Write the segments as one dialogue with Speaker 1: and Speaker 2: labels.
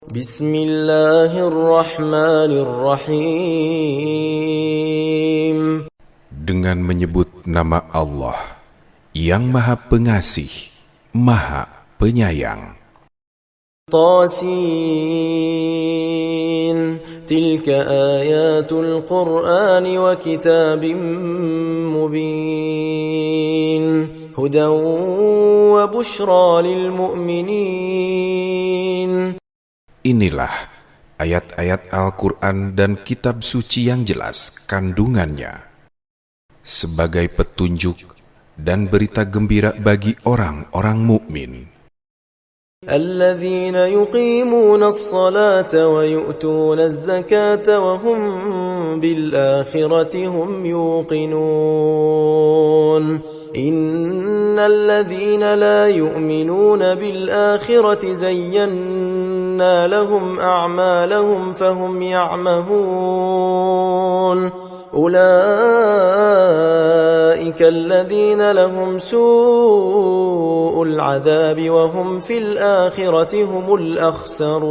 Speaker 1: Bismillahirrahmanirrahim.
Speaker 2: Dengan menyebut nama Allah yang Maha Pengasih, Maha Penyayang.
Speaker 1: Tasin, tilka ayatul Qur'an wa kitabim mubin, hudan wa bushra lil mu'minin.
Speaker 2: Inilah ayat-ayat Al-Quran dan kitab suci yang jelas kandungannya, sebagai petunjuk dan berita gembira bagi orang-orang mukmin.
Speaker 1: Alladzina yuqimuna as-salata wa yu'tuna az-zakata wa hum bil akhirati hum yuqinun. Innal ladzina la yu'minuna bil akhirati zayyana lahum a'malahum fahum ya'mahun. أولئك الذين لهم سوء العذاب وهم في الآخرة هم الأخسرون.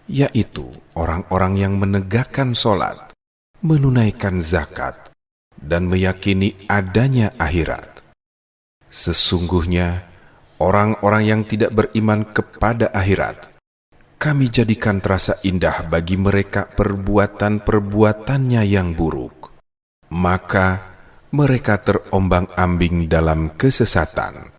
Speaker 2: Yaitu orang-orang yang menegakkan sholat, menunaikan zakat, dan meyakini adanya akhirat. Sesungguhnya orang-orang yang tidak beriman kepada akhirat, kami jadikan terasa indah bagi mereka perbuatan-perbuatannya yang buruk. Maka mereka terombang-ambing dalam kesesatan.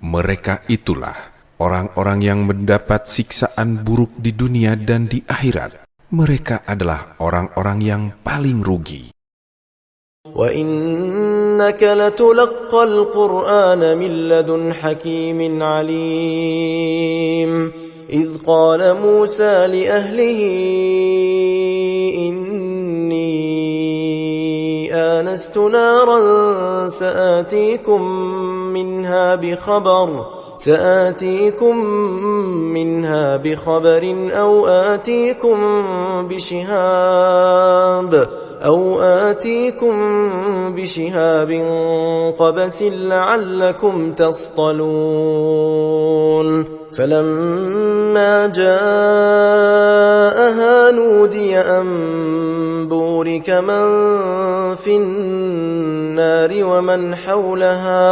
Speaker 2: Mereka itulah orang-orang yang mendapat siksaan buruk di dunia dan di akhirat. Mereka adalah orang-orang yang paling rugi.
Speaker 1: Wa innaka latulaqqal Qur'ana min ladun hakimin alim. إذ قال موسى لأهله إني آنست نارا سآتيكم منها بخبر أو آتيكم بشهاب قبس لعلكم تصطلون. فلما جاءها نودي أن بورك من في النار ومن حولها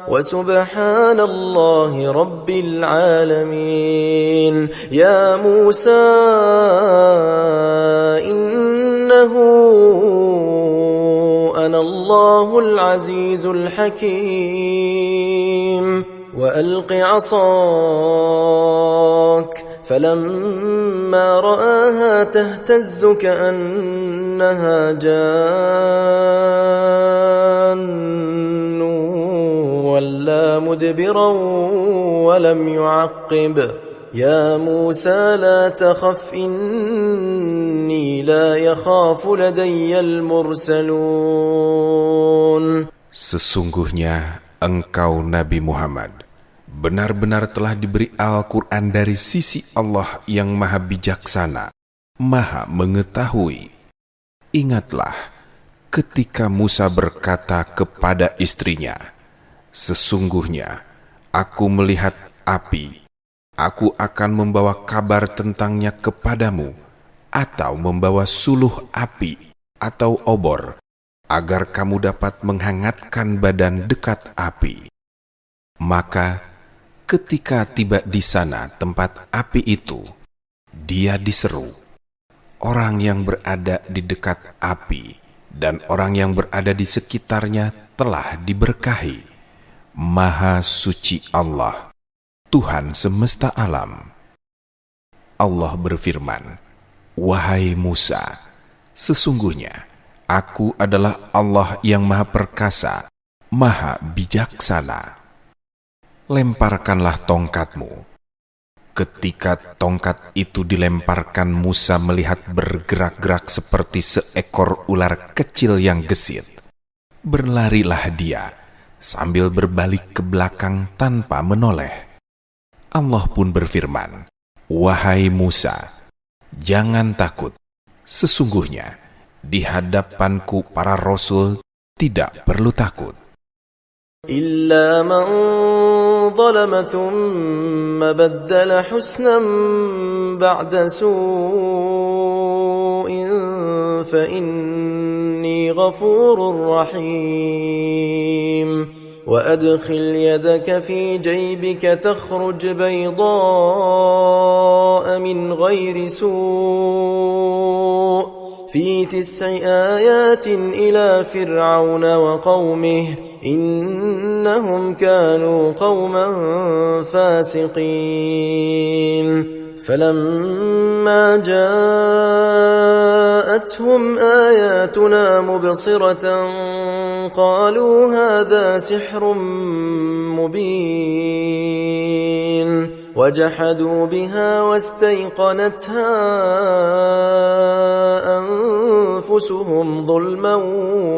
Speaker 1: وسبحان الله رب العالمين. يا موسى إنه أنا الله العزيز الحكيم. وألق عصاك فلما رآها تهتز كأنها جان ولا مدبرا ولم يعقب. يا موسى لا تخف إني لا يخاف لدي المرسلون.
Speaker 2: Sesungguhnya engkau Nabi Muhammad benar-benar telah diberi Al-Quran dari sisi Allah yang maha bijaksana, maha mengetahui. Ingatlah ketika Musa berkata kepada istrinya, sesungguhnya aku melihat api, aku akan membawa kabar tentangnya kepadamu, atau membawa suluh api atau obor, agar kamu dapat menghangatkan badan dekat api. Maka ketika tiba di sana tempat api itu, dia diseru. Orang yang berada di dekat api dan orang yang berada di sekitarnya telah diberkahi. Maha suci Allah, Tuhan semesta alam. Allah berfirman, wahai Musa, sesungguhnya Aku adalah Allah yang maha perkasa, maha bijaksana. Lemparkanlah tongkatmu. Ketika tongkat itu dilemparkan, Musa melihat bergerak-gerak seperti seekor ular kecil yang gesit. Berlarilah dia sambil berbalik ke belakang tanpa menoleh. Allah pun berfirman, wahai Musa, jangan takut. Sesungguhnya di hadapanku para rasul tidak perlu takut.
Speaker 1: إلا من ظلم ثم بدل حسنا بعد سوء فإني غفور رحيم وأدخل يدك في جيبك تخرج بيضاء من غير سوء في 9 آيات إلى فرعون وقومه إنهم كانوا قوما فاسقين فلما جاءتهم آياتنا مبصرة قالوا هذا سحر مبين وجحدوا بها واستيقنتها أنفسهم ظلما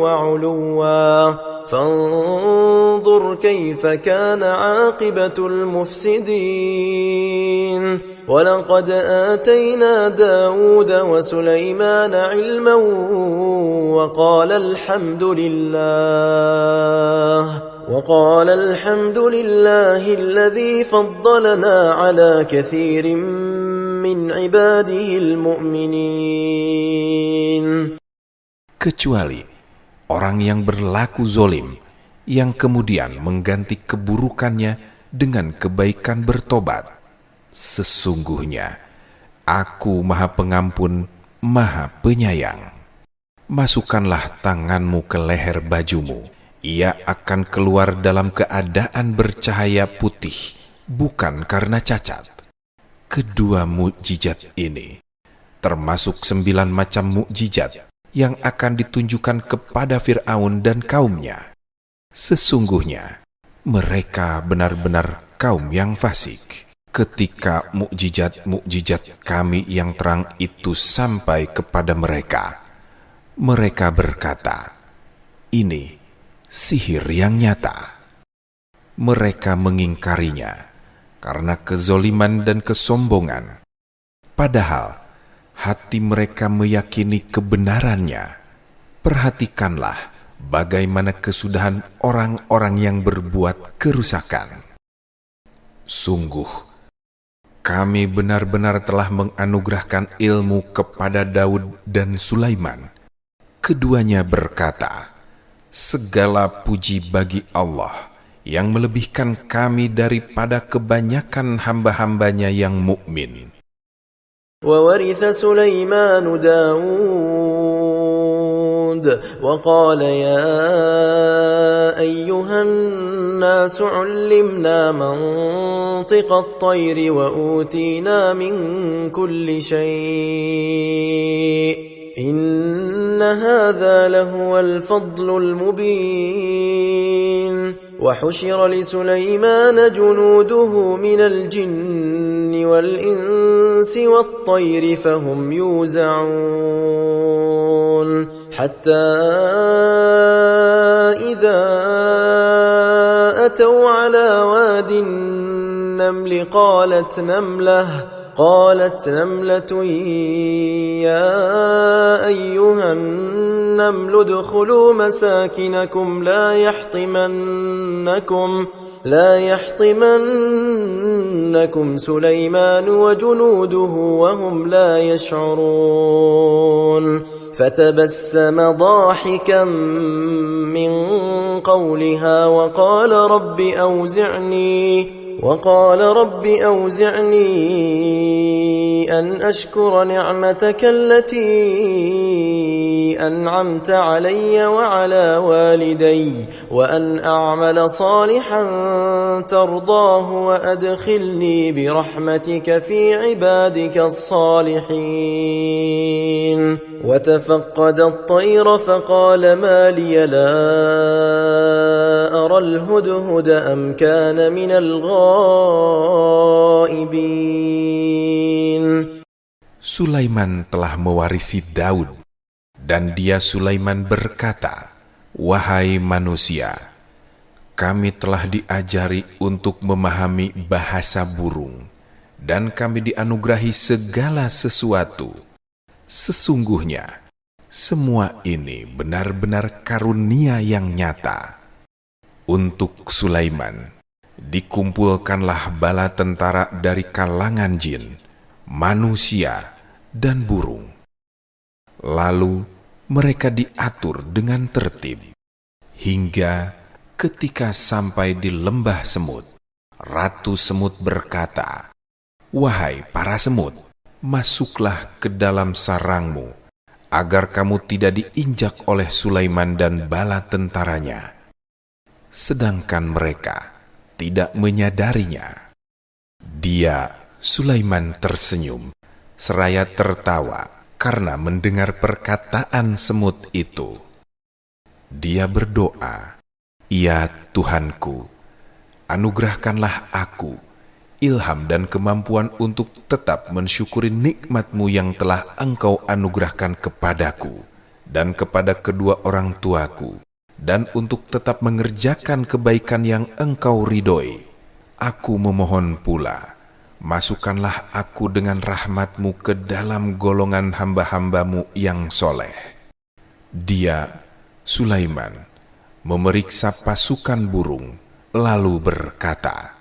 Speaker 1: وعلوا فانظر كيف كان عاقبة المفسدين ولقد آتينا داود وسليمان علما وقال الحمد لله الذي فضلنا على كثير من عباده المؤمنين.
Speaker 2: Kecuali orang yang berlaku zolim, yang kemudian mengganti keburukannya dengan kebaikan bertobat. Sesungguhnya, Aku Maha Pengampun, Maha Penyayang. Masukkanlah tanganmu ke leher bajumu. Ia akan keluar dalam keadaan bercahaya putih, bukan karena cacat. Kedua mukjizat ini, termasuk 9 macam mukjizat yang akan ditunjukkan kepada Fir'aun dan kaumnya. Sesungguhnya, mereka benar-benar kaum yang fasik. Ketika mukjizat-mukjizat kami yang terang itu sampai kepada mereka, mereka berkata, ini sihir yang nyata. Mereka mengingkarinya karena kezoliman dan kesombongan. Padahal hati mereka meyakini kebenarannya. Perhatikanlah bagaimana kesudahan orang-orang yang berbuat kerusakan. Sungguh, kami benar-benar telah menganugerahkan ilmu kepada Daud dan Sulaiman. Keduanya berkata, segala puji bagi Allah yang melebihkan kami daripada kebanyakan hamba-hambanya yang mukmin.
Speaker 1: وورث سليمان داود وقال يا أيها الناس علمنا منطق الطير وأوتينا من كل شيء إن هذا لهو الفضل المبين وحشر لسليمان جنوده من الجن والإنس والطير فهم يوزعون حتى إذا أتوا على واد النمل قالت نملة يا أيها النمل ادخلوا مساكنكم لا يحطمنكم سليمان وجنوده وهم لا يشعرون فتبسم ضاحكا من قولها وقال رب أوزعني أن أشكر نعمتك التي أنعمت علي وعلى والدي وأن أعمل صالحا ترضاه وأدخلني برحمتك في عبادك الصالحين وتفقد الطير فقال ما لي لا أرى الهدهد أم كان من الغائبين.
Speaker 2: Sulaiman telah mewarisi Daud, dan dia Sulaiman berkata, wahai manusia, kami telah diajari untuk memahami bahasa burung, dan kami dianugerahi segala sesuatu. Sesungguhnya, semua ini benar-benar karunia yang nyata. Untuk Sulaiman dikumpulkanlah bala tentara dari kalangan jin, manusia, dan burung. Lalu mereka diatur dengan tertib, hingga ketika sampai di lembah semut, Ratu Semut berkata, "Wahai para semut, masuklah ke dalam sarangmu, agar kamu tidak diinjak oleh Sulaiman dan bala tentaranya." Sedangkan mereka tidak menyadarinya. Dia, Sulaiman, tersenyum, seraya tertawa karena mendengar perkataan semut itu. Dia berdoa, "Ya Tuhanku, anugerahkanlah aku ilham dan kemampuan untuk tetap mensyukuri nikmat-Mu yang telah Engkau anugerahkan kepadaku dan kepada kedua orang tuaku, dan untuk tetap mengerjakan kebaikan yang Engkau ridhoi. Aku memohon pula, masukkanlah aku dengan rahmat-Mu ke dalam golongan hamba-hamba-Mu yang soleh." Dia, Sulaiman, memeriksa pasukan burung, lalu berkata,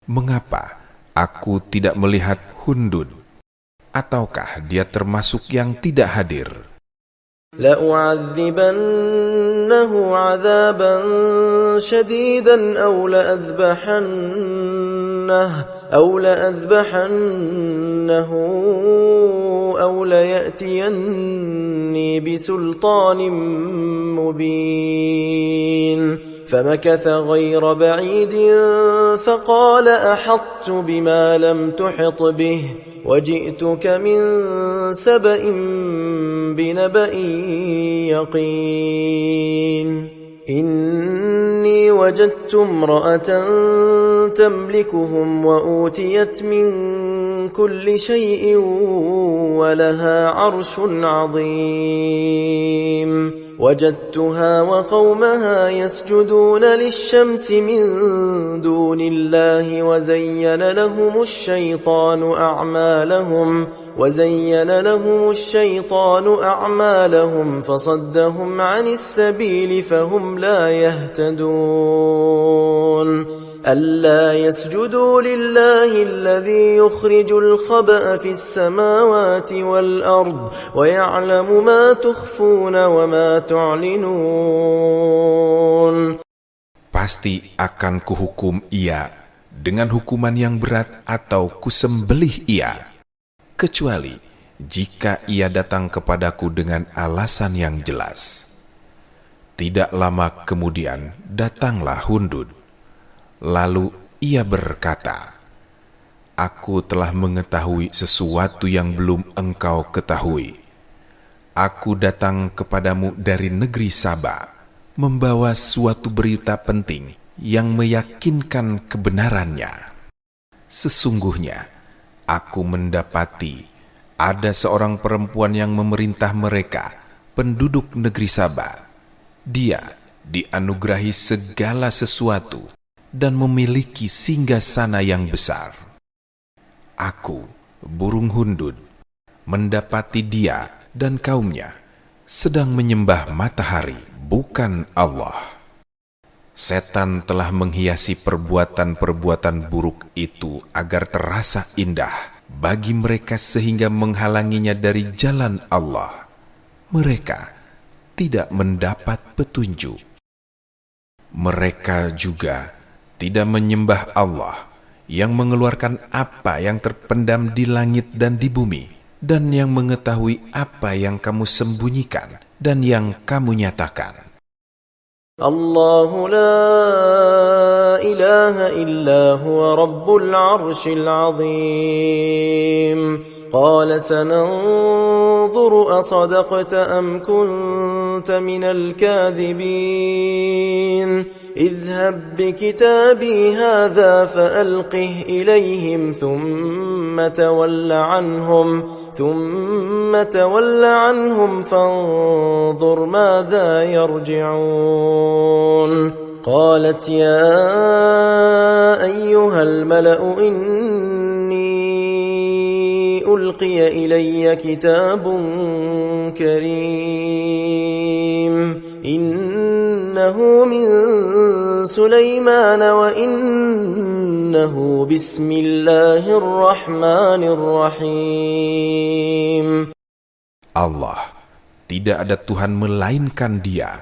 Speaker 2: "Mengapa aku tidak melihat Hundud? Ataukah dia termasuk yang tidak hadir?"
Speaker 1: لأعذبنه عذابا شديدا أو لأذبحنه أو ليأتيني بسلطان مبين فمكث غير بعيد فقال أحطت بما لم تحط به وجئتك من سبأ بنبأ يقين إني وجدت امرأة تملكهم وأوتيت من كل شيء ولها عرش عظيم وجدتها وقومها يسجدون للشمس من دون الله وزين لهم الشيطان أعمالهم فصدهم عن السبيل فهم لا يهتدون ألا يسجدوا لله الذي يخرج الخبأ في السماوات والأرض ويعلم ما تخفون وما تعلنون.
Speaker 2: Pasti akan kuhukum ia dengan hukuman yang berat atau kusembelih ia, kecuali jika ia datang kepadaku dengan alasan yang jelas. Tidak lama kemudian datanglah Hundud. Lalu ia berkata, "Aku telah mengetahui sesuatu yang belum engkau ketahui. Aku datang kepadamu dari negeri Saba, membawa suatu berita penting yang meyakinkan kebenarannya. Sesungguhnya, aku mendapati ada seorang perempuan yang memerintah mereka, penduduk negeri Saba. Dia dianugerahi segala sesuatu dan memiliki singgasana yang besar. Aku, burung Hundud, mendapati dia dan kaumnya sedang menyembah matahari, bukan Allah. Setan telah menghiasi perbuatan-perbuatan buruk itu agar terasa indah bagi mereka sehingga menghalanginya dari jalan Allah. Mereka tidak mendapat petunjuk. Mereka juga tidak menyembah Allah yang mengeluarkan apa yang terpendam di langit dan di bumi, dan yang mengetahui apa yang kamu sembunyikan dan yang kamu nyatakan.
Speaker 1: Allahu la ilaha illa huwa rabbul arshil azim. Qala sananzuru asadaqta am kunta minal kadhibin. اذهب بكتابي هذا فألقه إليهم ثم تول عنهم فانظر ماذا يرجعون. قالت يا أيها الملأ إني ألقي إلي كتاب كريم إنه من سليمان وإنه بسم الله الرحمن الرحيم.
Speaker 2: Allah, tidak ada Tuhan melainkan Dia,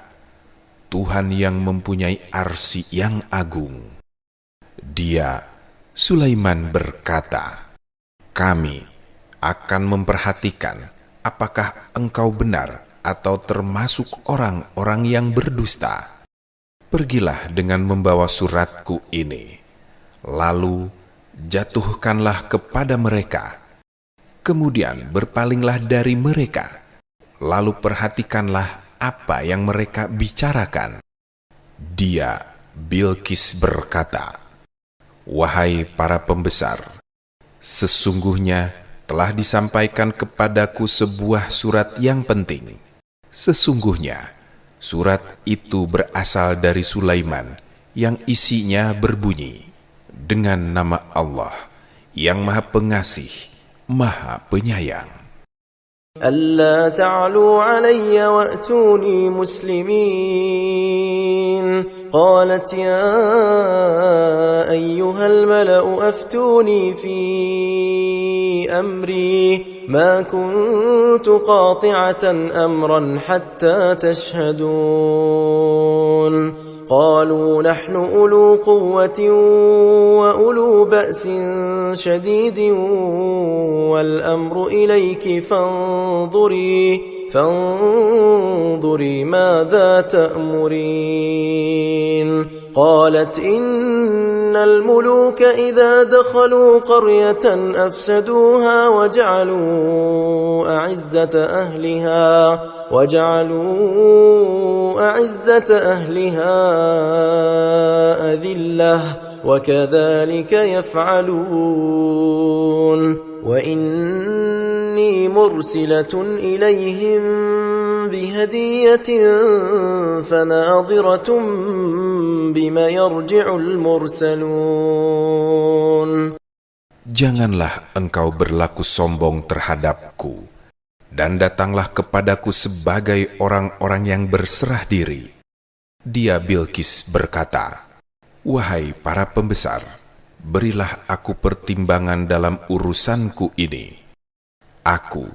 Speaker 2: Tuhan yang mempunyai arsy yang agung. Dia, Sulaiman berkata, kami akan memperhatikan apakah engkau benar atau termasuk orang-orang yang berdusta. Pergilah dengan membawa suratku ini, lalu jatuhkanlah kepada mereka. Kemudian berpalinglah dari mereka, lalu perhatikanlah apa yang mereka bicarakan. Dia, Bilqis berkata, wahai para pembesar, sesungguhnya telah disampaikan kepadaku sebuah surat yang penting. Sesungguhnya surat itu berasal dari Sulaiman yang isinya berbunyi, dengan nama Allah yang Maha Pengasih, Maha Penyayang.
Speaker 1: ألا تعلوا علي وأتوني مسلمين. قالت يا أيها الملأ أفتوني في أمري ما كنت قاطعة أمرا حتى تشهدون. قالوا نحن أولو قوة وأولو بأس شديد والأمر إليك فانظري ماذا تأمرين. قالت إن الملوك إذا دخلوا قرية أفسدوها وجعلوا أعزة أهلها أذلة وكذلك يفعلون. وإني مرسلة إليهم بهدية فناظرة بما يرجع المرسلون.
Speaker 2: Janganlah engkau berlaku sombong terhadapku, dan datanglah kepadaku sebagai orang-orang yang berserah diri. Dia, Bilqis, berkata, wahai para pembesar, berilah aku pertimbangan dalam urusanku ini. Aku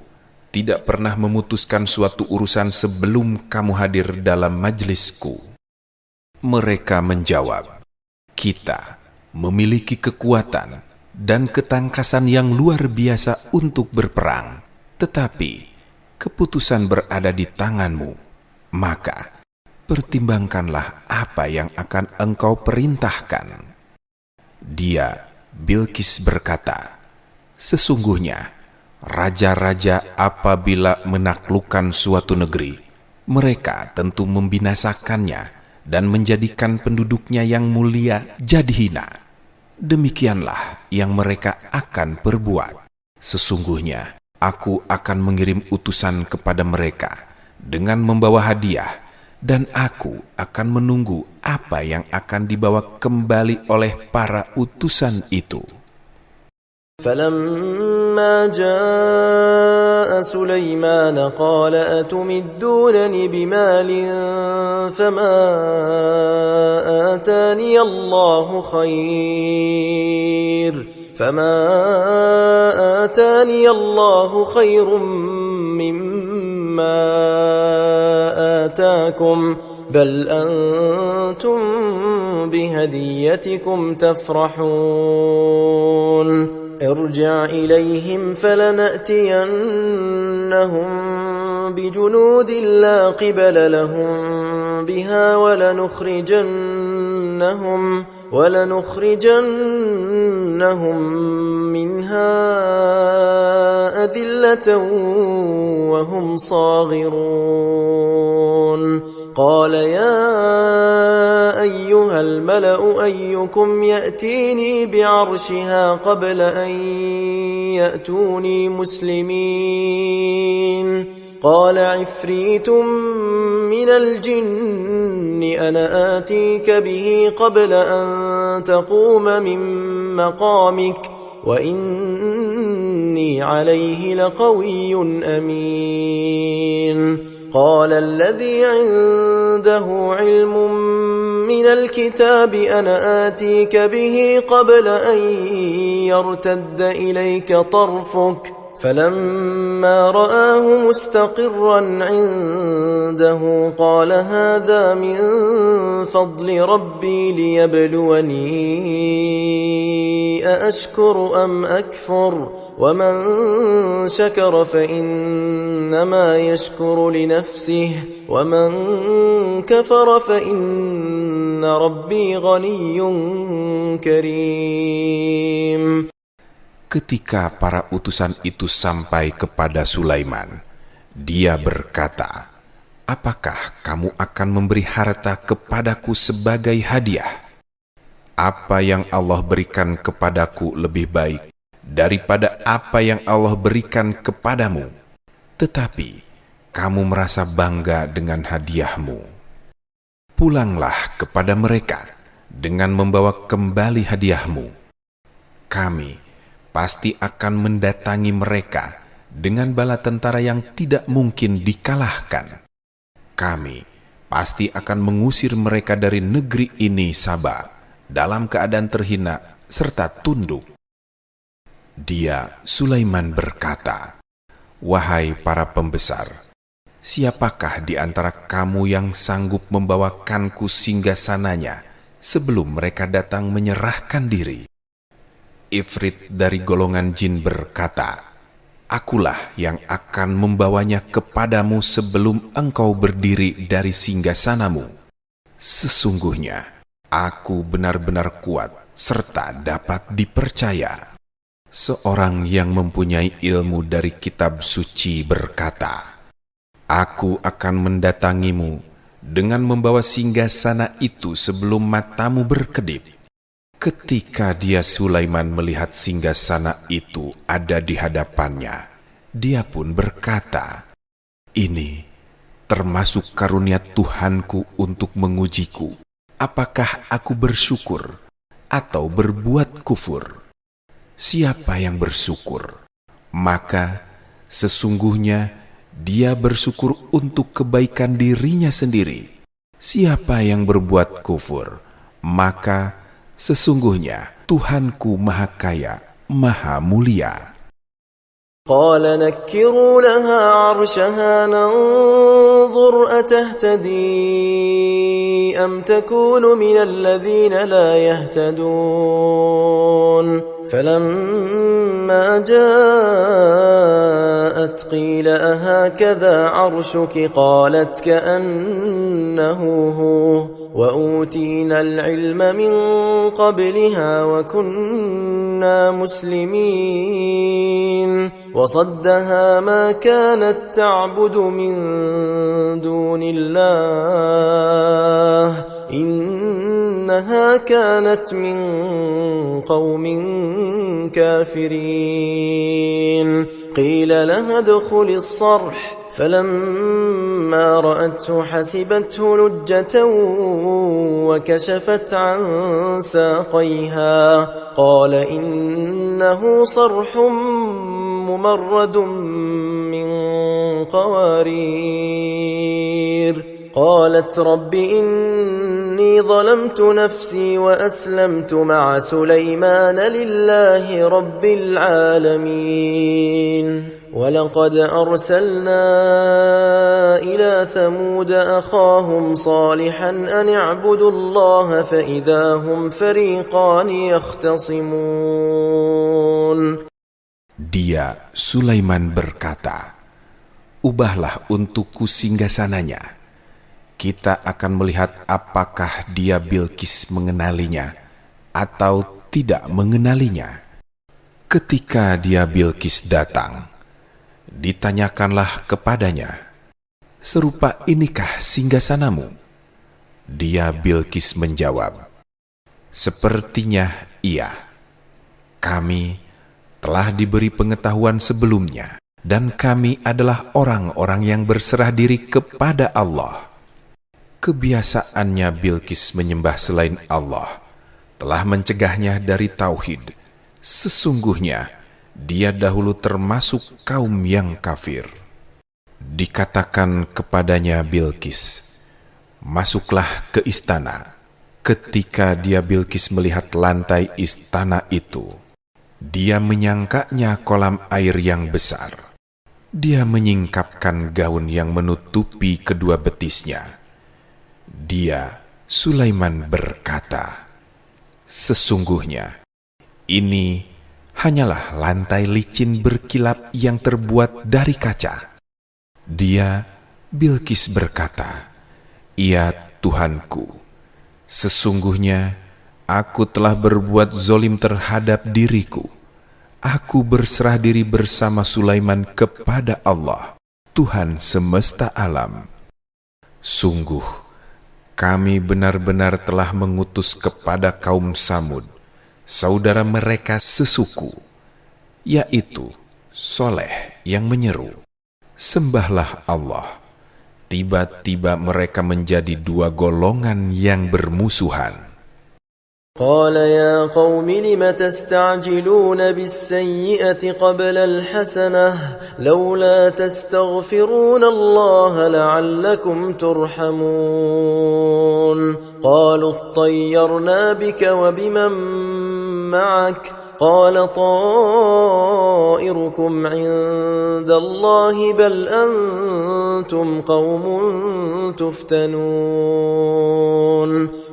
Speaker 2: tidak pernah memutuskan suatu urusan sebelum kamu hadir dalam majlisku. Mereka menjawab, kita memiliki kekuatan dan ketangkasan yang luar biasa untuk berperang, tetapi keputusan berada di tanganmu. Maka pertimbangkanlah apa yang akan engkau perintahkan. Dia, Bilqis, berkata, sesungguhnya raja-raja apabila menaklukkan suatu negeri, mereka tentu membinasakannya dan menjadikan penduduknya yang mulia jadi hina. Demikianlah yang mereka akan perbuat. Sesungguhnya aku akan mengirim utusan kepada mereka dengan membawa hadiah, dan aku akan menunggu apa yang akan dibawa kembali oleh para utusan itu.
Speaker 1: فلما جاء سليمان قال أتمدونني بمال فما آتاني الله خير مما آتاكم بل أنتم بهديتكم تفرحون. ارجع إليهم فلنأتينهم بجنود لا قبل لهم بها ولنخرجنهم منها أذلة وهم صاغرون. قال يا أيها الملأ أيكم يأتيني بعرشها قبل أن يأتوني مسلمين. قال عفريت من الجن أنا آتيك به قبل أن تقوم من مقامك وإني عليه لقوي أمين. قال الذي عنده علم من الكتاب أنا آتيك به قبل أن يرتد إليك طرفك فلما رآه مستقرا عنده قال هذا من فضل ربي ليبلوني أأشكر أم أكفر ومن شكر فإنما يشكر لنفسه ومن كفر فإن ربي غني كريم.
Speaker 2: Ketika para utusan itu sampai kepada Sulaiman, dia berkata, "Apakah kamu akan memberi harta kepadaku sebagai hadiah? Apa yang Allah berikan kepadaku lebih baik daripada apa yang Allah berikan kepadamu. Tetapi kamu merasa bangga dengan hadiahmu. Pulanglah kepada mereka dengan membawa kembali hadiahmu. Kami pasti akan mendatangi mereka dengan bala tentara yang tidak mungkin dikalahkan. Kami pasti akan mengusir mereka dari negeri ini Saba dalam keadaan terhina serta tunduk." Dia, Sulaiman, berkata, "Wahai para pembesar, siapakah di antara kamu yang sanggup membawakanku singgasananya sebelum mereka datang menyerahkan diri?" Ifrit dari golongan jin berkata, "Akulah yang akan membawanya kepadamu sebelum engkau berdiri dari singgasanamu. Sesungguhnya aku benar-benar kuat serta dapat dipercaya." Seorang yang mempunyai ilmu dari kitab suci berkata, "Aku akan mendatangimu dengan membawa singgasana itu sebelum matamu berkedip." Ketika dia Sulaiman melihat singgasana itu ada di hadapannya, dia pun berkata, "Ini termasuk karunia Tuhanku untuk mengujiku. Apakah aku bersyukur atau berbuat kufur? Siapa yang bersyukur, maka sesungguhnya dia bersyukur untuk kebaikan dirinya sendiri. Siapa yang berbuat kufur, maka sesungguhnya Tuhanku Maha Kaya, Maha Mulia."
Speaker 1: قال نكروا لها عرشها ننظر أتهتدي أم تكون من الذين لا يهتدون فلما جاءت قيل أهكذا عرشك قالت كأنه هو وأوتينا العلم من قبلها وكنا مسلمين وصدها ما كانت تعبد من دون الله إنها كانت من قوم كافرين قيل لها ادخل الصرح فلما رأته حسبته لجة وكشفت عن ساقيها قال إنه صرح ممرد من قوارير قالت رب إني ظلمت نفسي وأسلمت مع سليمان لله رب العالمين ولقد أرسلنا إلى ثمود أخاهم صالحا أن اعبدوا الله فإذا هم فريقان يختصمون.
Speaker 2: Dia, Sulaiman, berkata, "Ubahlah untukku singgasananya. Kita akan melihat apakah dia Bilqis mengenalinya atau tidak mengenalinya." Ketika dia Bilqis datang, ditanyakanlah kepadanya, "Serupa inikah singgasanamu?" Dia Bilqis menjawab, "Sepertinya iya. Kami telah diberi pengetahuan sebelumnya, dan kami adalah orang-orang yang berserah diri kepada Allah." Kebiasaannya Bilqis menyembah selain Allah telah mencegahnya dari tauhid. Sesungguhnya dia dahulu termasuk kaum yang kafir. Dikatakan kepadanya Bilqis, "Masuklah ke istana." Ketika dia Bilqis melihat lantai istana itu, dia menyangkanya kolam air yang besar. Dia menyingkapkan gaun yang menutupi kedua betisnya. Dia, Sulaiman, berkata, "Sesungguhnya ini hanyalah lantai licin berkilap yang terbuat dari kaca." Dia, Bilqis, berkata, "Ya Tuhanku, sesungguhnya aku telah berbuat zolim terhadap diriku. Aku berserah diri bersama Sulaiman kepada Allah, Tuhan semesta alam. Sungguh, kami benar-benar telah mengutus kepada kaum Samud, saudara mereka sesuku, yaitu Soleh, yang menyeru, 'Sembahlah Allah.' Tiba-tiba mereka menjadi dua golongan yang bermusuhan.
Speaker 1: قال يا قوم لم تستعجلون بالسيئة قبل الحسنة لولا تستغفرون الله لعلكم ترحمون قالوا اطيرنا بك وبمن معك قال طائركم عند الله بل أنتم قوم تفتنون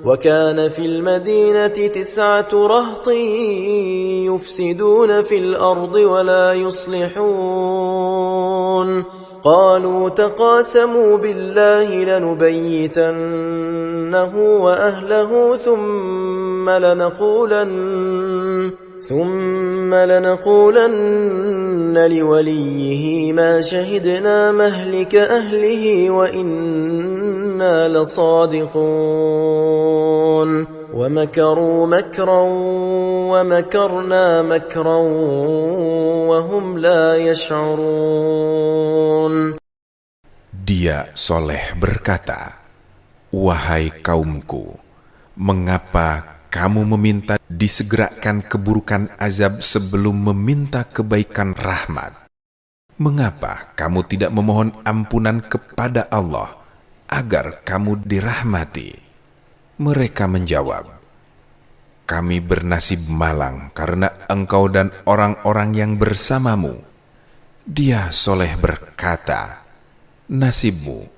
Speaker 1: وكان في المدينة 9 رهط يفسدون في الأرض ولا يصلحون قالوا تقاسموا بالله لنبيتنه وأهله ثم لنقولن لوليه ما شهدنا مهلك أهله وإنا لصادقون ومكروا مكرا ومكرنا مكرا وهم لا يشعرون.
Speaker 2: Dia Soleh berkata, "Wahai kaumku, mengapa kamu meminta disegerakan keburukan azab sebelum meminta kebaikan rahmat? Mengapa kamu tidak memohon ampunan kepada Allah agar kamu dirahmati?" Mereka menjawab, "Kami bernasib malang karena engkau dan orang-orang yang bersamamu." Dia Soleh berkata, "Nasibmu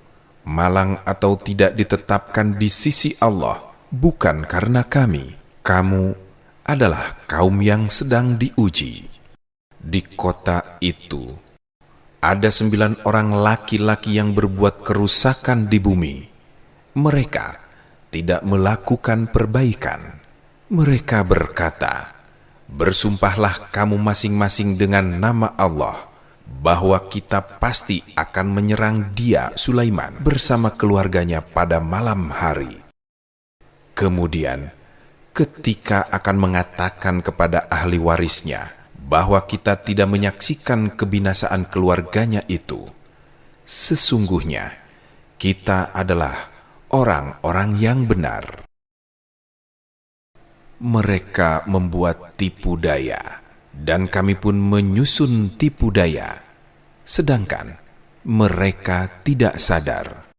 Speaker 2: malang atau tidak ditetapkan di sisi Allah bukan karena kami. Kamu adalah kaum yang sedang diuji." Di kota itu ada 9 orang laki-laki yang berbuat kerusakan di bumi. Mereka tidak melakukan perbaikan. Mereka berkata, "Bersumpahlah kamu masing-masing dengan nama Allah bahwa kita pasti akan menyerang dia, Sulaiman, bersama keluarganya pada malam hari." Kemudian, ketika akan mengatakan kepada ahli warisnya bahwa kita tidak menyaksikan kebinasaan keluarganya itu, sesungguhnya kita adalah orang-orang yang benar. Mereka membuat tipu daya, dan kami pun menyusun tipu daya, sedangkan mereka tidak sadar.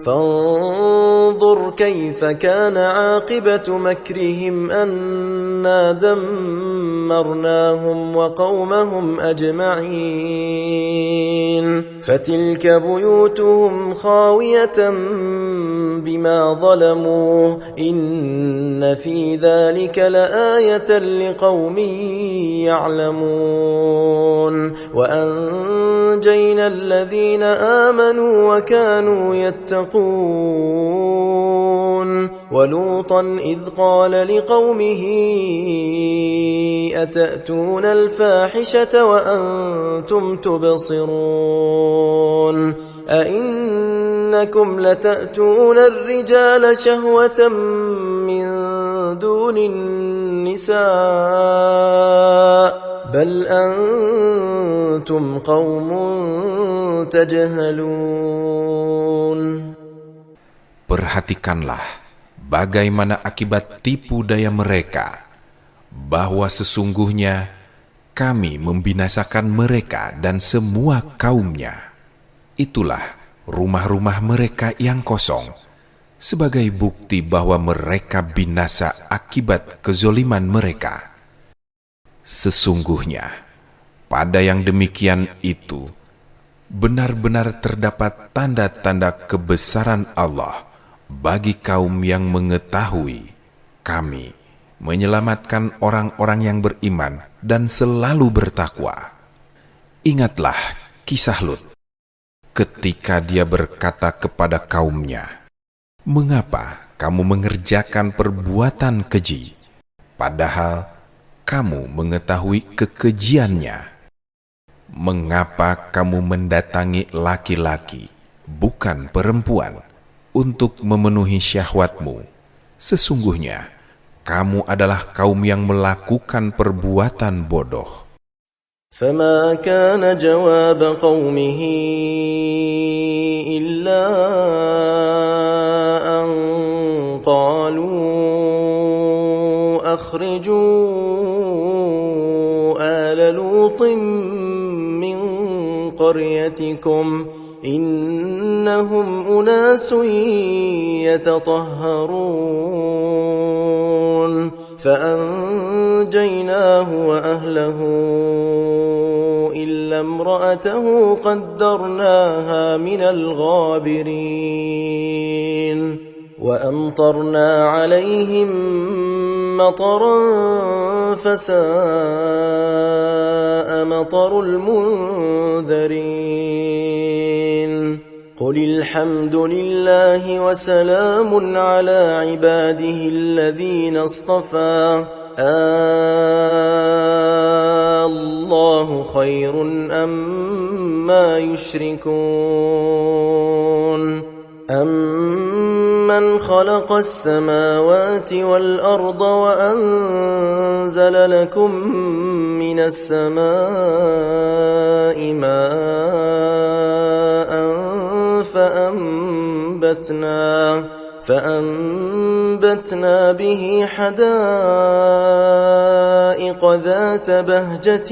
Speaker 1: فانظر كيف كان عاقبة مكرهم أنا دمرناهم وقومهم أجمعين فتلك بيوتهم خاوية بما ظلموا إن في ذلك لآية لقوم يعلمون وأنجينا الذين آمنوا وكانوا يتقون ولوطا إذ قال لقومه أتأتون الفاحشة وأنتم تبصرون أئنكم لتأتون الرجال شهوة من دون النساء بل أنتم قوم تجهلون.
Speaker 2: Perhatikanlah bagaimana akibat tipu daya mereka, bahwa sesungguhnya kami membinasakan mereka dan semua kaumnya. itulah rumah-rumah mereka yang kosong, sebagai bukti bahwa mereka binasa akibat kezoliman mereka. Sesungguhnya, pada yang demikian itu, benar-benar terdapat tanda-tanda kebesaran Allah bagi kaum yang mengetahui. Kami menyelamatkan orang-orang yang beriman dan selalu bertakwa. Ingatlah kisah Lut, ketika dia berkata kepada kaumnya, "Mengapa kamu mengerjakan perbuatan keji, padahal kamu mengetahui kekejiannya? Mengapa kamu mendatangi laki-laki, bukan perempuan, untuk memenuhi syahwatmu? Sesungguhnya, kamu adalah kaum yang melakukan perbuatan bodoh."
Speaker 1: فما كان جواب قومه إلا أن قالوا أخرجوا آل لوط من قريتكم إنهم أناس يتطهرون فأنجيناه وأهله إلا امرأته قدرناها من الغابرين وأمطرنا عليهم مطرا فساء مطر المنذرين قل الحمد لله وسلام على عباده الذين اصطفى الله خير أما يشركون أمن خلق السماوات والأرض وأنزل لكم من السماء ماء فأنبتنا به حدائق ذات بهجة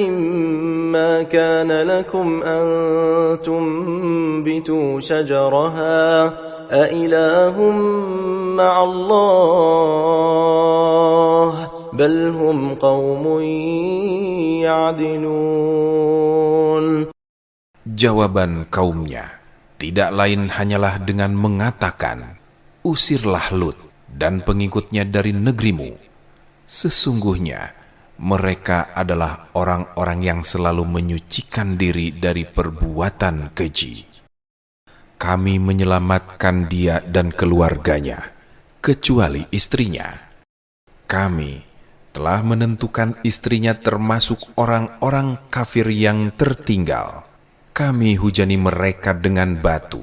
Speaker 1: ما كان لكم أن تنبتوا شجرها أإله مع الله بل هم قوم يعدلون.
Speaker 2: Jawaban kaumnya tidak lain hanyalah dengan mengatakan, "Usirlah Lut dan pengikutnya dari negerimu. Sesungguhnya mereka adalah orang-orang yang selalu menyucikan diri dari perbuatan keji. Kami menyelamatkan dia dan keluarganya, kecuali istrinya. Kami telah menentukan istrinya termasuk orang-orang kafir yang tertinggal. Kami hujani mereka dengan batu.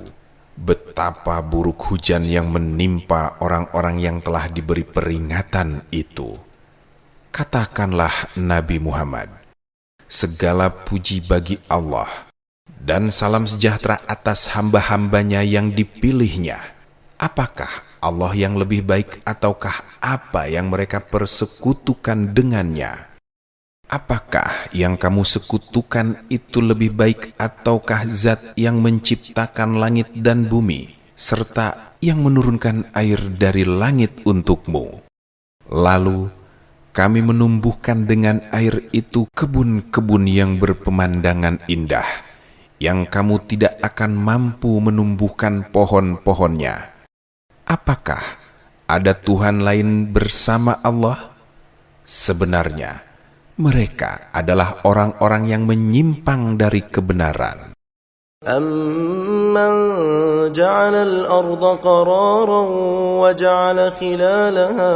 Speaker 2: Betapa buruk hujan yang menimpa orang-orang yang telah diberi peringatan itu." Katakanlah Nabi Muhammad, segala puji bagi Allah dan salam sejahtera atas hamba-hambanya yang dipilihnya. Apakah Allah yang lebih baik ataukah apa yang mereka persekutukan dengannya? Apakah yang kamu sekutukan itu lebih baik ataukah Zat yang menciptakan langit dan bumi serta yang menurunkan air dari langit untukmu? Lalu kami menumbuhkan dengan air itu kebun-kebun yang berpemandangan indah, yang kamu tidak akan mampu menumbuhkan pohon-pohonnya. Apakah ada Tuhan lain bersama Allah? Sebenarnya mereka adalah orang-orang yang menyimpang dari kebenaran.
Speaker 1: أَمَّنْ جَعَلَ الْأَرْضَ قَرَارًا وَجَعَلَ خِلَالَهَا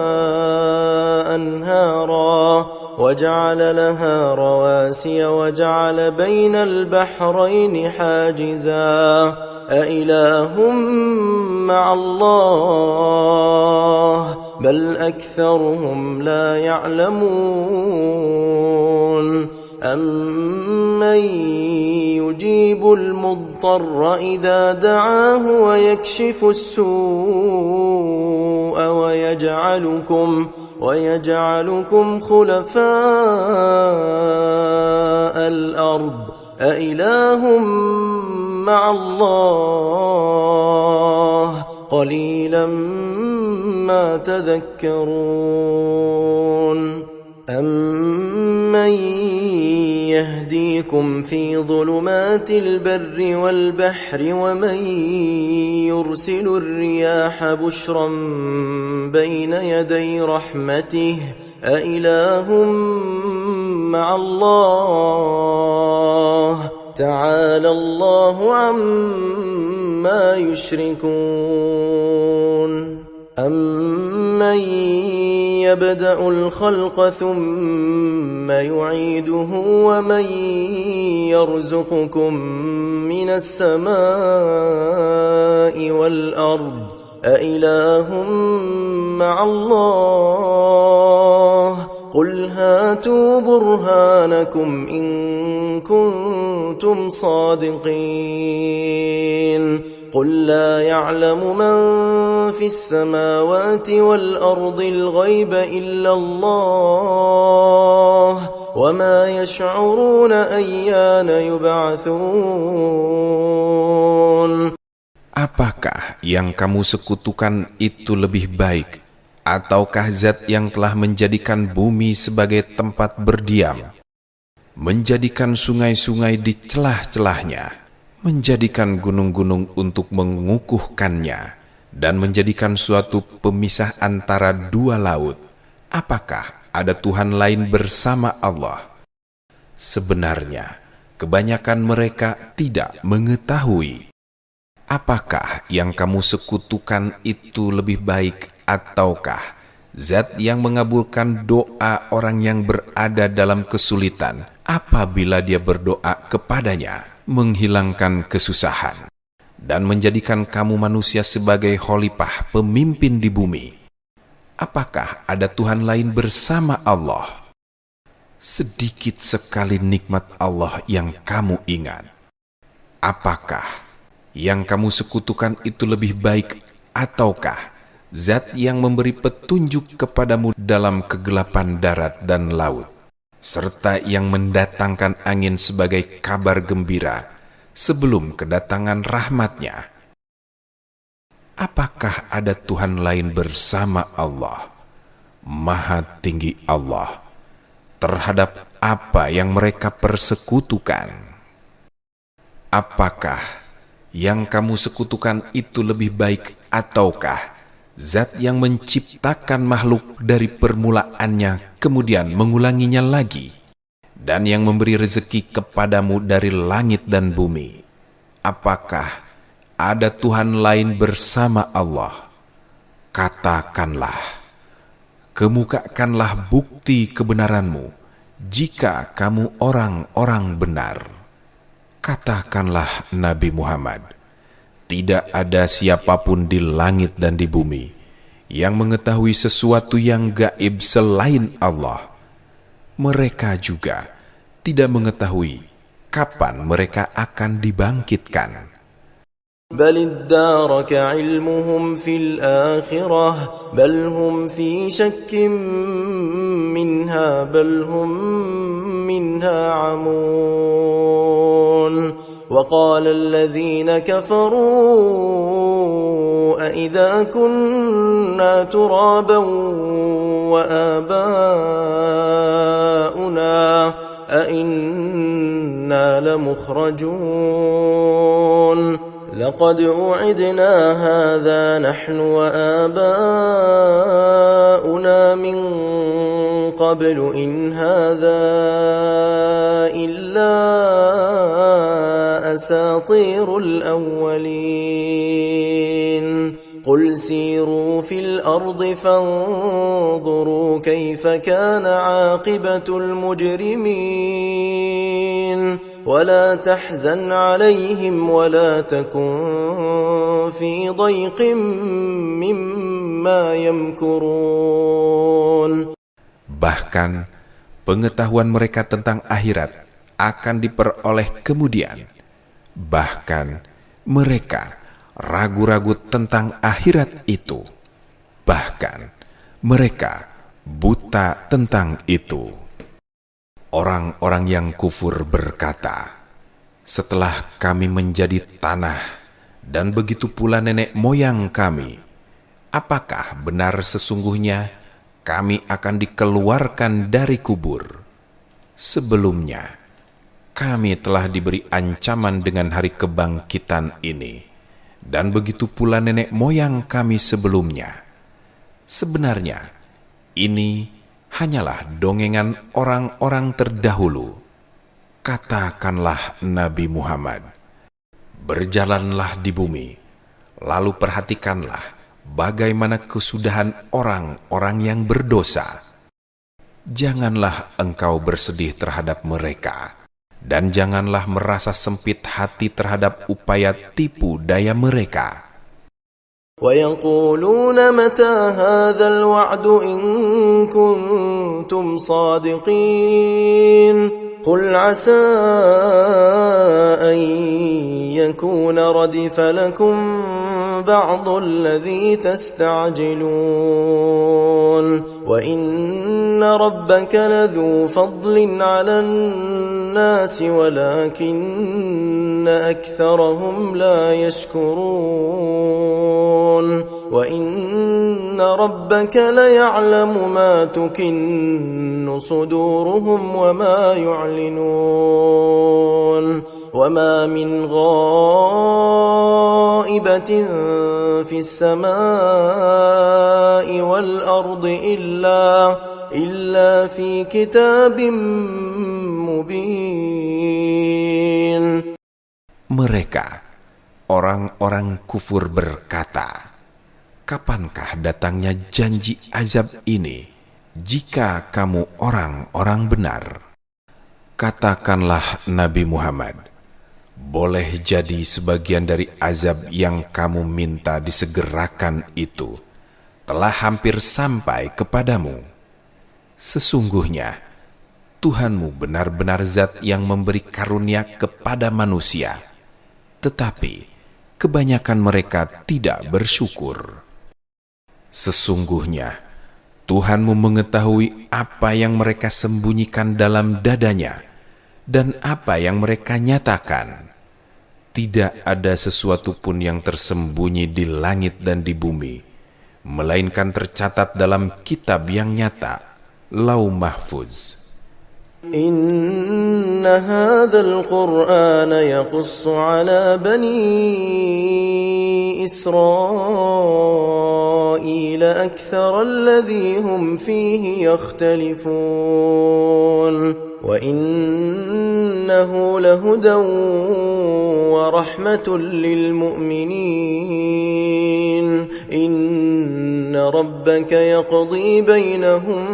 Speaker 1: أَنْهَارًا وَجَعَلَ لَهَا رَوَاسِيَ وَجَعَلَ بَيْنَ الْبَحْرَيْنِ حَاجِزًا أَإِلَٰهٌ مَّعَ اللَّهِ بَلْ أَكْثَرُهُمْ لَا يَعْلَمُونَ أَمَّن يُجِيبُ الْمُضْطَرَّ إِذَا دَعَاهُ وَيَكْشِفُ السُّوءَ وَيَجْعَلُكُمْ خُلَفَاءَ الْأَرْضِ أإله مع الله قليلا ما تذكرون أمن يهديكم في ظلمات البر والبحر ومن يرسل الرياح بشرا بين يدي رحمته أإله مع الله تعالى الله عما يشركون أمن يبدأ الخلق ثم يعيده ومن يرزقكم من السماء والأرض أإله مع الله قل هاتوا برهانكم إن كنتم صادقين قل لا يعلم من في السماوات والأرض الغيب إلا الله وما يشعرون أيان يبعثون.
Speaker 2: Apakah yang kamu sekutukan itu lebih baik, ataukah zat yang telah menjadikan bumi sebagai tempat berdiam, menjadikan sungai-sungai di celah-celahnya, menjadikan gunung-gunung untuk mengukuhkannya, dan menjadikan suatu pemisah antara dua laut? Apakah ada Tuhan lain bersama Allah? Sebenarnya, kebanyakan mereka tidak mengetahui. Apakah yang kamu sekutukan itu lebih baik, ataukah zat yang mengabulkan doa orang yang berada dalam kesulitan apabila dia berdoa kepadanya, menghilangkan kesusahan, dan menjadikan kamu manusia sebagai khalifah pemimpin di bumi? Apakah ada Tuhan lain bersama Allah? Sedikit sekali nikmat Allah yang kamu ingat. Apakah yang kamu sekutukan itu lebih baik, ataukah zat yang memberi petunjuk kepadamu dalam kegelapan darat dan laut, serta yang mendatangkan angin sebagai kabar gembira sebelum kedatangan rahmat-Nya? Apakah ada Tuhan lain bersama Allah? Maha tinggi Allah terhadap apa yang mereka persekutukan. Apakah yang kamu sekutukan itu lebih baik, ataukah zat yang menciptakan makhluk dari permulaannya kemudian mengulanginya lagi, dan yang memberi rezeki kepadamu dari langit dan bumi? Apakah ada Tuhan lain bersama Allah? Katakanlah, kemukakanlah bukti kebenaranmu jika kamu orang-orang benar. Katakanlah, Nabi Muhammad, tidak ada siapapun di langit dan di bumi yang mengetahui sesuatu yang gaib selain Allah. Mereka juga tidak mengetahui kapan mereka akan dibangkitkan.
Speaker 1: بل ادارك علمهم في الآخرة بل هم في شك منها بل هم منها عمون وقال الذين كفروا أإذا كنا ترابا وآباؤنا أإنا لمخرجون لقد وعدنا هذا نحن وآباؤنا من قبل إن هذا إلا أساطير الأولين قل سيروا في الأرض فانظروا كيف كان عاقبة المجرمين ولا تحزن عليهم ولا تكن في ضيق مما يمكرون.
Speaker 2: Bahkan pengetahuan mereka tentang akhirat akan diperoleh kemudian. Bahkan mereka ragu-ragu tentang akhirat itu. Bahkan mereka buta tentang itu. Orang-orang yang kufur berkata, setelah kami menjadi tanah, dan begitu pula nenek moyang kami, apakah benar sesungguhnya kami akan dikeluarkan dari kubur? Sebelumnya, kami telah diberi ancaman dengan hari kebangkitan ini, dan begitu pula nenek moyang kami sebelumnya. Sebenarnya, ini hanyalah dongengan orang-orang terdahulu. Katakanlah Nabi Muhammad, berjalanlah di bumi, lalu perhatikanlah bagaimana kesudahan orang-orang yang berdosa. Janganlah engkau bersedih terhadap mereka, dan janganlah merasa sempit hati terhadap upaya tipu daya mereka.
Speaker 1: وَيَقُولُونَ مَتَى هَذَا الْوَعْدُ إِن كُنتُمْ صَادِقِينَ قُلْ عَسَىٰ أَن يَكُونَ رَدِفَ لَكُمْ بَعْضُ الَّذِي تَسْتَعْجِلُونَ وَإِنَّ رَبَّكَ لَذُو فَضْلٍ عَلَى النَّاسِ وَلَكِنَّ أَكْثَرَهُمْ لَا يَشْكُرُونَ وَإِنَّ رَبَّكَ لَيَعْلَمُ مَا تُكِنُّ صُدُورُهُمْ وَمَا يُعْلِنُونَ وَمَا مِنْ غَائِبَةٍ فِي السَّمَاءِ وَالْأَرْضِ إِلَّا فِي كِتَابٍ مُبِينٍ.
Speaker 2: Mereka, orang-orang kufur berkata, kapankah datangnya janji azab ini jika kamu orang-orang benar? Katakanlah Nabi Muhammad, boleh jadi sebagian dari azab yang kamu minta disegerakan itu telah hampir sampai kepadamu. Sesungguhnya Tuhanmu benar-benar zat yang memberi karunia kepada manusia, tetapi kebanyakan mereka tidak bersyukur. Sesungguhnya Tuhanmu mengetahui apa yang mereka sembunyikan dalam dadanya dan apa yang mereka nyatakan. Tidak ada sesuatu pun yang tersembunyi di langit dan di bumi, melainkan tercatat dalam kitab yang nyata, Lauh Mahfuz.
Speaker 1: إن هذا القرآن يقص على بني إسرائيل أكثر الذي هم فيه يختلفون وإنه لهدى ورحمة للمؤمنين إن ربك يقضي بينهم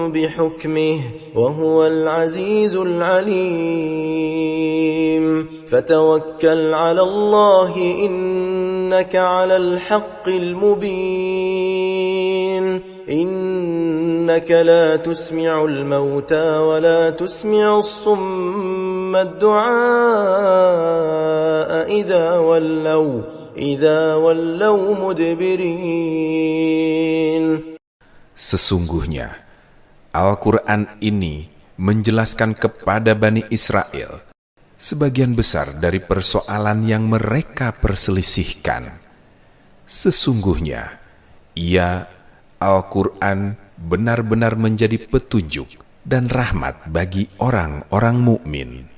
Speaker 1: بحكمه وهو العزيز العليم فتوكل على الله إنك على الحق المبين إنك لا تسمع الموتى ولا تسمع الصم الدعاء إذا ولوا مدبرين.
Speaker 2: Sesungguhnya Al-Quran ini menjelaskan kepada Bani Israel sebagian besar dari persoalan yang mereka perselisihkan. Sesungguhnya ia, Al-Quran, benar-benar menjadi petunjuk dan rahmat bagi orang-orang mukmin.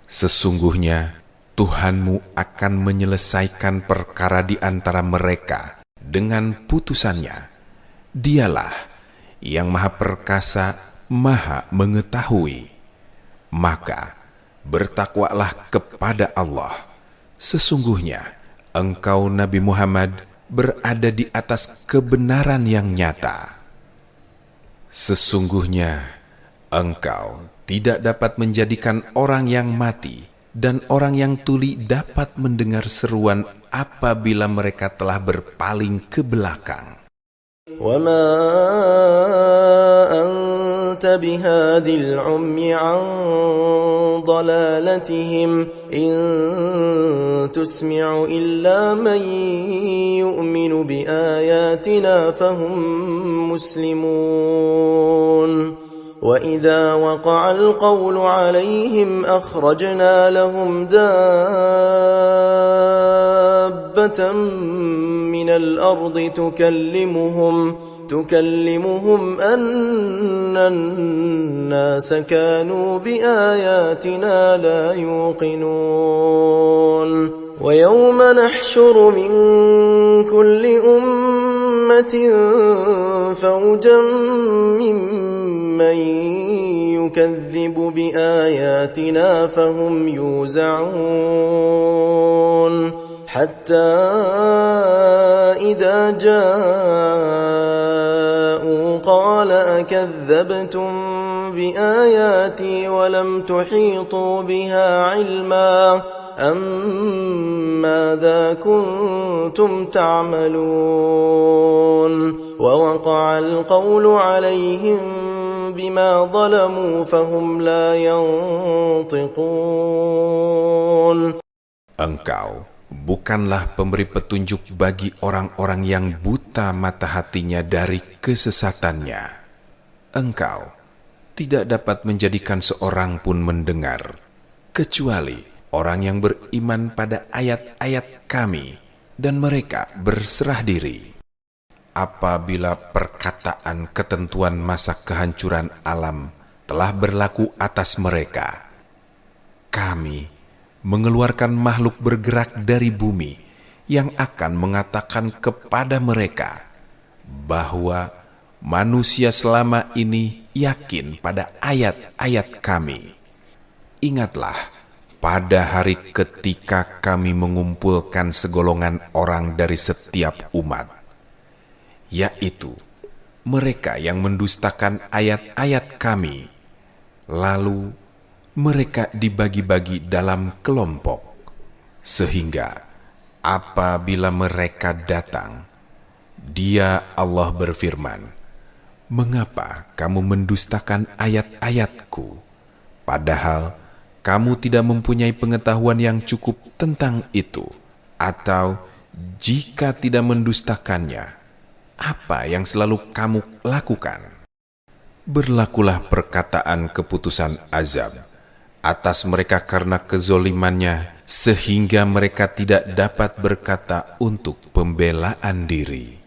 Speaker 2: Sesungguhnya Tuhanmu akan menyelesaikan perkara di antara mereka dengan putusannya. Dialah yang Maha Perkasa, Maha Mengetahui. Maka bertakwalah kepada Allah. Sesungguhnya engkau Nabi Muhammad berada di atas kebenaran yang nyata. Sesungguhnya engkau tidak dapat menjadikan orang yang mati dan orang yang tuli dapat mendengar seruan apabila mereka telah berpaling ke belakang.
Speaker 1: وَمَا أَنْتَ بِهَادِ الْعُمْيِ عَنْ ضَلَالَتِهِمْ إِنْ تُسْمِعُ إِلَّا مَنْ يُؤْمِنُ بِآيَاتِنَا فَهُمْ مُسْلِمُونَ وإذا وقع القول عليهم أخرجنا لهم دابة من الأرض تكلمهم أن الناس كانوا بآياتنا لا يوقنون ويوم نحشر من كل أمة فوجا ممن يكذب بآياتنا فهم يوزعون حتى إذا جاءوا قال أكذبتم بآياتي ولم تحيطوا بها علما أم ماذا كنتم تعملون ووقع القول عليهم بما ظلموا فهم لا ينطقون.
Speaker 2: Engkau bukanlah pemberi petunjuk bagi orang-orang yang buta mata hatinya dari kesesatannya. Engkau tidak dapat menjadikan seorang pun mendengar, kecuali orang yang beriman pada ayat-ayat kami dan mereka berserah diri. Apabila perkataan ketentuan masa kehancuran alam telah berlaku atas mereka, kami mengeluarkan makhluk bergerak dari bumi yang akan mengatakan kepada mereka bahwa manusia selama ini yakin pada ayat-ayat kami. Ingatlah pada hari ketika kami mengumpulkan segolongan orang dari setiap umat, yaitu mereka yang mendustakan ayat-ayat kami, lalu mereka dibagi-bagi dalam kelompok, sehingga apabila mereka datang, Dia Allah berfirman, "Mengapa kamu mendustakan ayat-ayatku, padahal kamu tidak mempunyai pengetahuan yang cukup tentang itu? Atau jika tidak mendustakannya, apa yang selalu kamu lakukan?" Berlakulah perkataan keputusan azab atas mereka karena kezolimannya, sehingga mereka tidak dapat berkata untuk pembelaan diri.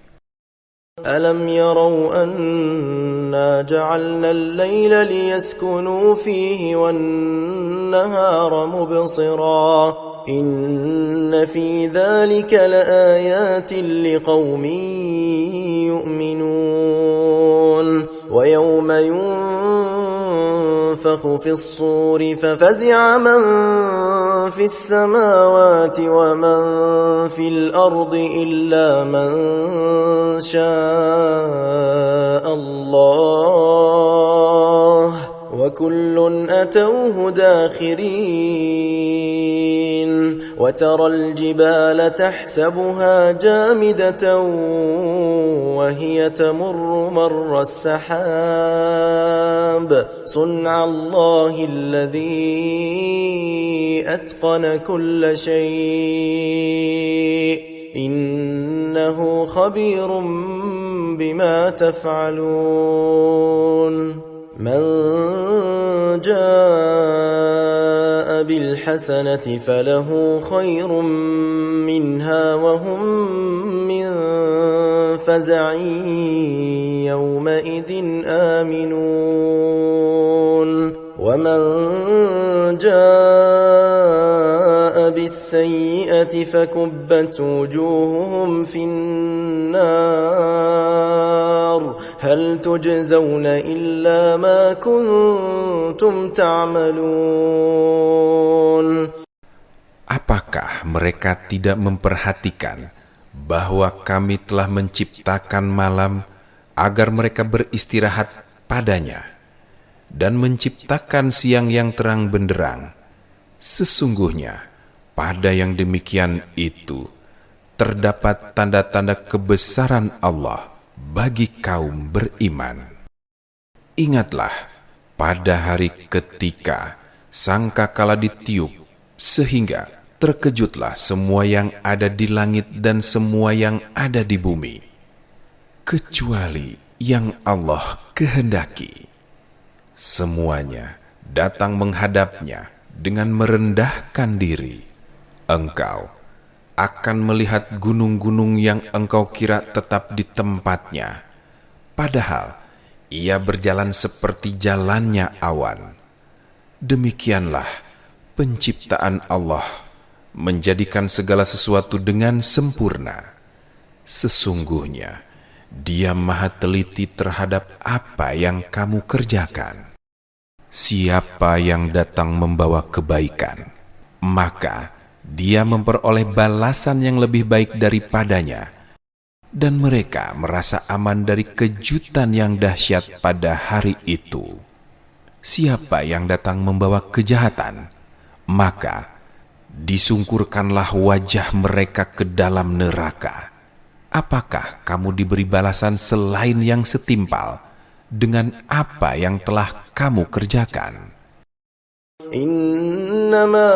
Speaker 1: ألم يروا أنا جعلنا الليل ليسكنوا فيه والنهار مبصرا إن في ذلك لآيات لقوم يؤمنون ويوم ينفخ في الصور ففزع من في السماوات ومن في الأرض إلا من شاء الله وكل أتوه داخرين وترى الجبال تحسبها جامدة وهي تمر مر السحاب صنع الله الذي أتقن كل شيء إنه خبير بما تفعلون من جاء بالحسنة فله خير منها وهم من فزع يومئذ آمنون ومن جاء بالسيئة فكبت وجوههم في النار هل تجزون إلا ما كنتم تعملون.
Speaker 2: Apakah mereka tidak memperhatikan bahwa kami telah menciptakan malam agar mereka beristirahat padanya, dan menciptakan siang yang terang benderang? Sesungguhnya pada yang demikian itu terdapat tanda-tanda kebesaran Allah bagi kaum beriman. Ingatlah pada hari ketika sangkakala ditiup, sehingga terkejutlah semua yang ada di langit dan semua yang ada di bumi, kecuali yang Allah kehendaki. Semuanya datang menghadapnya dengan merendahkan diri. Engkau akan melihat gunung-gunung yang engkau kira tetap di tempatnya, padahal ia berjalan seperti jalannya awan. Demikianlah penciptaan Allah, menjadikan segala sesuatu dengan sempurna. Sesungguhnya Dia maha teliti terhadap apa yang kamu kerjakan. Siapa yang datang membawa kebaikan, maka dia memperoleh balasan yang lebih baik daripadanya, dan mereka merasa aman dari kejutan yang dahsyat pada hari itu. Siapa yang datang membawa kejahatan, maka disungkurkanlah wajah mereka ke dalam neraka. Apakah kamu diberi balasan selain yang setimpal dengan apa yang telah kamu kerjakan?
Speaker 1: إنما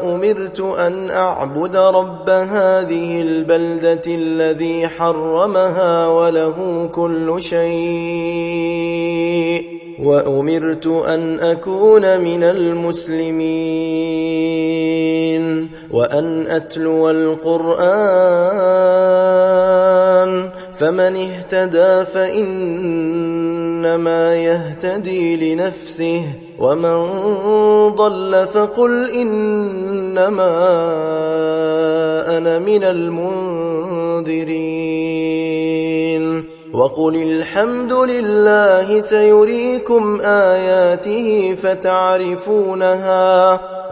Speaker 1: أمرت أن أعبد رب هذه البلدة الذي حرمها وله كل شيء وأمرت أن أكون من المسلمين وأن أتلو القرآن فمن اهتدى فإنما يهتدي لنفسه ومن ضل فقل إنما أنا من المنذرين وقل الحمد لله سيريكم آياته فتعرفونها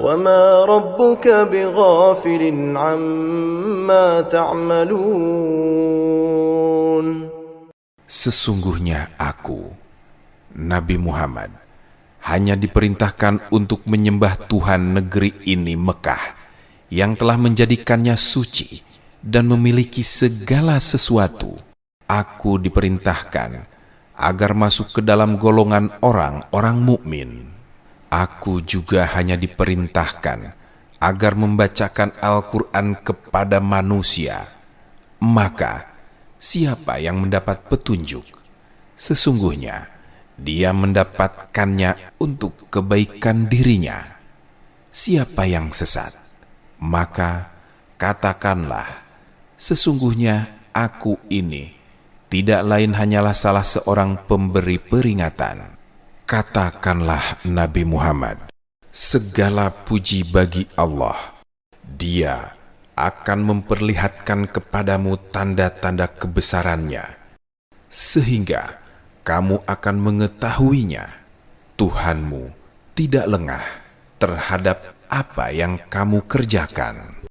Speaker 1: وما ربك بغافل عما تعملون.
Speaker 2: Sesungguhnya aku, Nabi Muhammad, hanya diperintahkan untuk menyembah Tuhan negeri ini Mekah, yang telah menjadikannya suci dan memiliki segala sesuatu. Aku diperintahkan agar masuk ke dalam golongan orang-orang mukmin. Aku juga hanya diperintahkan agar membacakan Al-Quran kepada manusia. Maka siapa yang mendapat petunjuk, sesungguhnya dia mendapatkannya untuk kebaikan dirinya. Siapa yang sesat, maka katakanlah, sesungguhnya aku ini tidak lain hanyalah salah seorang pemberi peringatan. Katakanlah Nabi Muhammad, segala puji bagi Allah. Dia akan memperlihatkan kepadamu tanda-tanda kebesarannya, sehingga kamu akan mengetahuinya. Tuhanmu tidak lengah terhadap apa yang kamu kerjakan.